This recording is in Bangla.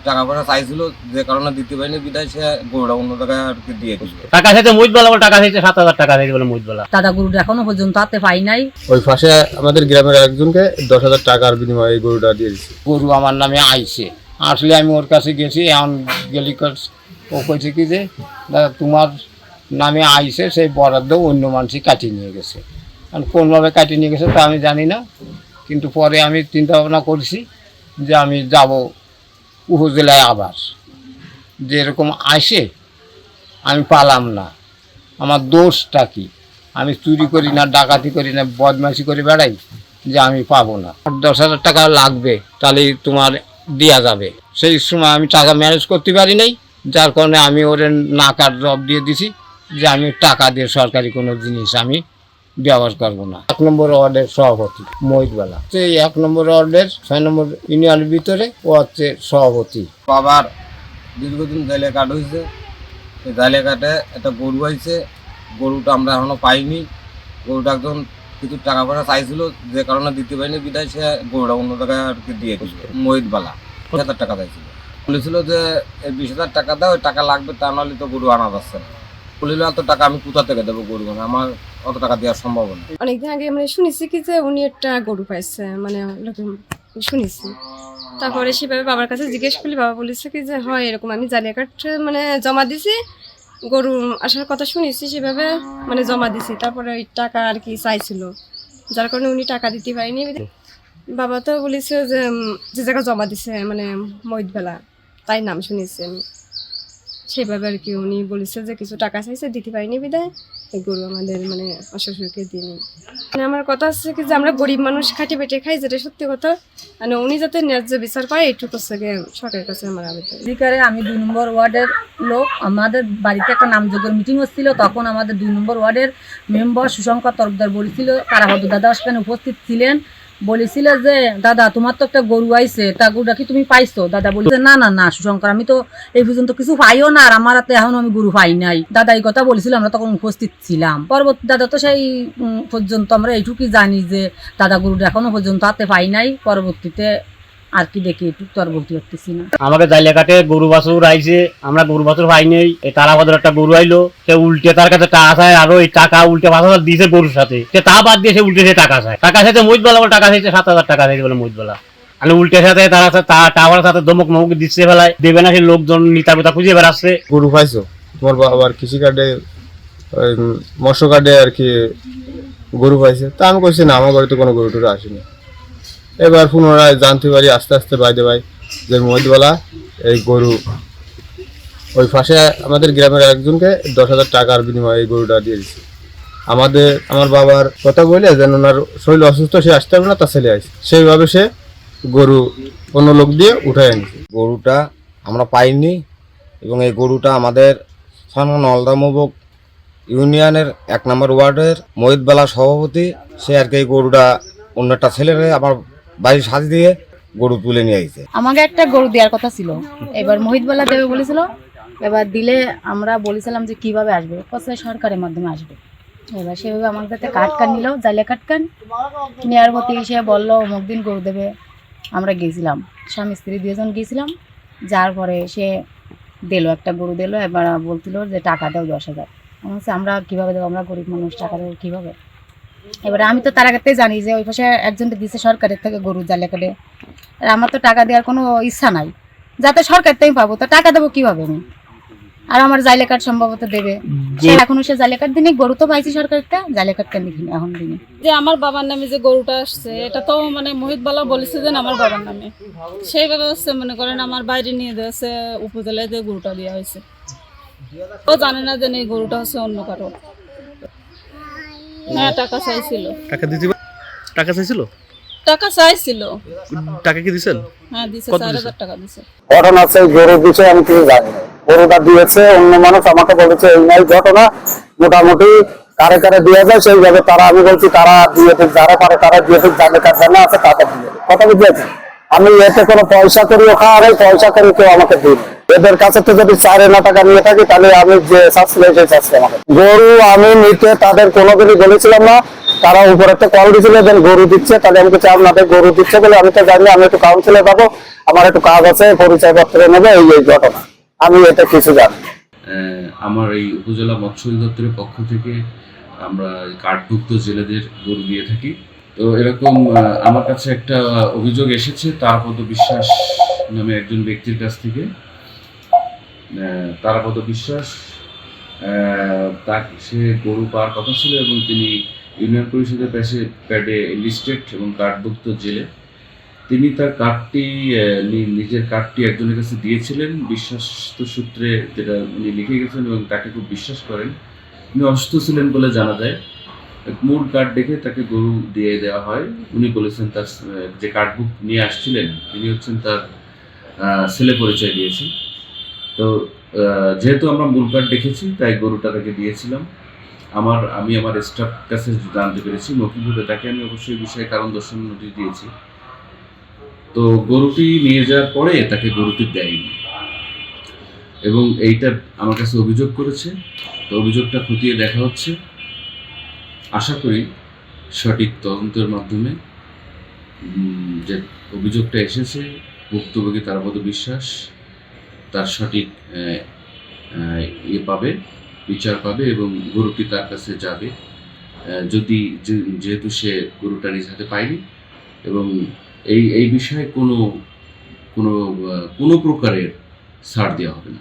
টাকা পয়সা চাইছিল, যে কারণে দিতে পারিনি বিদায় সে গরুটা অন্য জায়গায় আর কি দিয়ে দিল। টাকা চাইতে মুজবেলা বলে, টাকা চাইতে 7,000 টাকা চাইতে বলে মুজবেলা। দাদা গরুটা এখনো পর্যন্ত হাতে পাই নাই। ওই পাশে আমাদের গ্রামের একজনকে 10,000 টাকার বিনিময়ে এই গরুটা দিয়ে দিচ্ছে। গরু আমার নামে আইছে, আসলে আমি ওর কাছে গেছি, এখন গেলি ও কইছে কি যে দাদা তোমার নামে আইছে, সেই বরাদ্দ অন্য মানুষই কাটিয়ে নিয়ে গেছে। কারণ কোনভাবে কাটিয়ে নিয়ে গেছে তা আমি জানি না, কিন্তু পরে আমি চিন্তা ভাবনা করছি যে আমি যাব উপজেলায় আবার, যে এরকম আসে আমি পালাম না, আমার দোষটা কি? আমি চুরি করি না, ডাকাতি করি না, বদমাইশি করে বেড়াই, যে আমি পাবো না। 10,000 টাকা লাগবে, তাহলে তোমার দেওয়া যাবে। সেই সময় আমি টাকা ম্যানেজ করতে পারি নাই, যার কারণে আমি ওর নাকার জব দিয়ে দিছি যে আমি টাকা দিয়ে সরকারি কোনো জিনিস আমি ব্যবহার করবো না। 1 নম্বর ওয়ার্ডের সভাপতি মহিতবেলা, সেই 1 নম্বর ওয়ার্ডের 6 নম্বর ইউনিয়নের ভিতরে ও হচ্ছে সভাপতি। বাবার দীর্ঘদিন জাইলে কাট হয়েছে, এই জাইলে কাটে একটা গরু আইছে, গরুটা আমরা এখনো পাইনি। গরুটা একজন কিছু টাকা পয়সা চাইছিল, যে কারণে দিতে পারিনি বিদায় সে গরুটা অন্য জায়গায় আর কি দিয়ে দিল। মহিতবেলা 20,000 টাকা চাইছিল, বলেছিল যে এই 20,000 টাকা দাও, ওই টাকা লাগবে, তা নাহলে তো গরু আনা যাচ্ছে না। বলিল এত টাকা আমি কোথা থেকে দেবো গরু, আমার অত টাকা দেওয়া সম্ভব না। অনেকদিন আগে মানে শুনেছি কি যে উনি একটা গরু পাইছে, মানে এরকম শুনেছি। তারপরে সেভাবে বাবার কাছে জিজ্ঞেস করলে বাবা বলেছে কি যে হয় এরকম, আমি জালিয়া কার্ড মানে জমা দিছি, গরু আসার কথা শুনেছি, সেভাবে মানে জমা দিছি। তারপরে ওই টাকা আর কি চাইছিল, যার কারণে উনি টাকা দিতে পারেনি। বাবা তো বলেছে যে জায়গায় জমা দিছে মানে মহিতবেলা, তাই নাম শুনেছি আমি। সেভাবে আর কি উনি বলেছে যে কিছু টাকা চাইছে, দিতে পারিনি বিদায় এই গরু আমাদের মানে শ্বশুরকে দিয়ে নিই। মানে আমার কথা হচ্ছে কি যে আমরা গরিব মানুষ খাটি পেটে খাই, যেটা সত্যি কথা, মানে উনি যাতে ন্যায্য বিচার পায় এইটুকু হচ্ছে সরকারের কাছে আমার আবেদন। অধিকারে আমি 2 নম্বর ওয়ার্ডের লোক, আমাদের বাড়িতে একটা নামযোগ্য মিটিং হচ্ছিল, তখন আমাদের 2 নম্বর ওয়ার্ডের মেম্বার সুশঙ্কর তরফদার বলেছিল, তারাহত দাদা সেখানে উপস্থিত ছিলেন, বলেছিল যে দাদা তোমার তো একটা গরু আইছে, তা গরুটা কি তুমি পাইছো? দাদা বলেছে না না না সুশঙ্কর, আমি তো এই পর্যন্ত কিছু পাইও না, আর আমার হাতে এখন আমি গরু পাই নাই। দাদা এই কথা বলেছিল, আমরা তখন উপস্থিত ছিলাম। পরবর্তী দাদা তো সেই পর্যন্ত আমরা এইটুকুই জানি যে দাদা গরুটা এখনো পর্যন্ত হাতে পাই নাই। পরবর্তীতে আর কি দেখি একটু তো আর বলতে পারতেছি না। আমাকে জাইলেঘাটে গরু বাছুর আইছে, আমরা গরু বাছুর পাই নাই। এই তারাবাদের একটা গরু আইলো, সে উল্টে তার কাছে টাকা চায়, আরো এই টাকা উল্টে 5,000 দিয়েছে গরুর সাথে, সে তা বাদ দিয়ে সে উল্টে সে টাকা চায়। টাকা চাইতে মুজবেলা বলে, টাকা চাইতে 7,000 টাকা চাইতে বলে মুজবেলা। মানে উল্টে সাথে তারা টাওয়ার সাথে দমক মমক দিচ্ছে, ফেলায় দেবে না, সে লোকজন নিতা পিতা খুঁজে বেড়াচ্ছে। গরু পাইছো? তোমার বাবার কৃষি কার্ডে মৎস্য কার্ডে আর কি গরু পাইছে। তা আমি কইছি না, আমার ঘরে তো কোনো গরু টরু আসেনি। এবার পুনরায় জানতে পারি আস্তে আস্তে বাইদে ভাই যে মহিতবেলা এই গরু ওই পাশে আমাদের গ্রামের একজনকে 10,000 টাকার বিনিময়ে এই গরুটা দিয়ে দিচ্ছে। আমার বাবার কথা বলে যেন ওনার শরীর অসুস্থ, সে আসতে পারবে না, তার ছেলে আসছে, সেইভাবে সে গরু অন্য লোক দিয়ে উঠায় আনছে। গরুটা আমরা পাইনি, এবং এই গরুটা আমাদের নলদামবক ইউনিয়নের 1 নম্বর ওয়ার্ডের মহিতবেলা সভাপতি, সে আর কি এই গরুটা অন্য একটা ছেলেরে আমার বাড়ির সাথে দিয়ে গরু তুলে নিয়ে আসছে। আমাকে একটা গরু দেওয়ার কথা ছিল, এবার মহিতবেলা দেবে বলেছিল। এবার দিলে আমরা বলেছিলাম যে কিভাবে আসবে, কোথায় সরকারের মাধ্যমে আসবে। এবার সেভাবে আমার কাছে কার্ড নিল, জালিয়া কার্ড নেওয়ার প্রতি সে বললো অমুক দিন গরু দেবে। আমরা গেছিলাম, স্বামী স্ত্রী 2 জন গিয়েছিলাম, যার পরে সে দিল একটা গরু দিল। এবার বলছিল যে টাকা দাও 10,000। আমরা কীভাবে দেবো, আমরা গরিব মানুষ, টাকা দেবো কীভাবে? এবারে আমি তো তার আগেতেই জানি যে ওই পাশে একজনকে দিচ্ছে সরকারের থেকে গরু জালিয়া কাটে, আর আমার তো টাকা দেওয়ার কোনো ইচ্ছা নাই, যাতে সরকার থেকে পাবো, তো টাকা দেবো কীভাবে আমি? আর আমার জালিয়া কার্ড সম্ভবত দেবে, সে এখনো সে জালিয়া কার্ড দিনে, গরু তো পাইছি সরকারটা, জালিয়া কার্ড কেন দেখিনি এখন দিনে। যে আমার বাবার নামে যে গরুটা আসছে, এটা তো মানে মহিতবেলা বলেছে যে আমার বাবার নামে, সেইভাবে হচ্ছে মনে করেন আমার বাইরে নিয়ে দিয়েছে, উপজেলায় যে গরুটা দেওয়া হয়েছে। ও জানে না যে এই গরুটা হচ্ছে অন্য কারো। হ্যাঁ টাকা চাইছিল। টাকা দিতে টাকা চাইছিল? টাকা চাইছিল। টাকা কি দিছেন? হ্যাঁ দিছে, 4,000 টাকা দিছে। ঘটনা আছে গরুর বিষয়ে আমি কিছু জানি না, গরুটা দিয়েছে অন্য মানুষ, আমাকে বলেছে এই নাই ঘটনা, মোটামুটি কারে কারে দিয়ে যায় সেইভাবে তারা, আমি বলছি তারা দিয়ে ঠিক, যারা পারে তারা দিয়ে ঠিক, যাদের কাছে জানা আছে তাকে দিয়ে, কথা বুঝেছি। আমি এতে কোনো পয়সা করিও খাওয়া হয়, পয়সা করে কেউ আমাকে দিন। এদের কাছে তো যদি 4,000 টাকা নিয়ে থাকি, তাহলে আমি যে চাচ্ছিল সেই চাচ্ছি আমাকে। গরু আমি নিতে তাদের কোনোদিনই বলেছিলাম না, তারা উপরে একটা কল দিয়েছিল দেন গরু দিচ্ছে, তাহলে আমি কিছু আপনাদের গরু দিচ্ছে বলে আমি তো জানি, আমি একটু কাউন্সিলে পাবো, আমার একটু কাজ আছে, পরিচয়পত্র নেবে, এই ঘটনা। আমি এটা কিছু জানি। আমার এই উপজেলা মৎস্য অধিদপ্তরের পক্ষ থেকে আমরা কার্ডভুক্ত জেলেদের গরু দিয়ে থাকি। তো এরকম আমার কাছে একটা অভিযোগ এসেছে তারাপদ বিশ্বাস নামে একজন ব্যক্তির কাছ থেকে। তারাপদ বিশ্বাস সে গরু পাওয়ার কথা ছিল এবং তিনি ইউনিয়ন পরিষদের প্যাডে লিস্টেড এবং কার্ডভুক্ত জেলে। তিনি তার কার্ডটি নিজের কার্ডটি একজনের কাছে দিয়েছিলেন বিশ্বস্ত সূত্রে, যেটা উনি লিখে গেছেন এবং তাকে খুব বিশ্বাস করেন। উনি অসুস্থ ছিলেন বলে জানা যায়। মূল কার্ড দেখে তাকে গরু দিয়ে দেওয়া হয়। উনি বলেছেন তার যে কার্ড বুক নিয়ে আসছিলেন তিনি হচ্ছেন তার ছেলে পরিচয় দিয়েছেন। তো যেহেতু আমরা মূল কার্ড দেখেছি তাই গরুটা তাকে দিয়েছিলাম। আমি আমার স্টাফ কাছে জানতে পেরেছি মৌখিকভাবে, তাকে আমি অবশ্যই বিষয়ে কারণ দর্শন নোটিশ দিয়েছি। তো গরুটি নিয়ে যাওয়ার পরে তাকে গরুটি দেয়নি এবং এইটা আমার কাছে অভিযোগ করেছে। তো অভিযোগটা খতিয়ে দেখা হচ্ছে। আশা করি সঠিক তদন্তের মাধ্যমে যে অভিযোগটা এসেছে ভুক্তভোগী তারাপদ বিশ্বাস তার সঠিক পাবে, বিচার পাবে এবং গরুটি তার কাছে যাবে। যেহেতু সে গরুটা নিজ হাতে পায়নি এবং এই বিষয়ে কোনো প্রকারের ছাড় দেওয়া হবে না।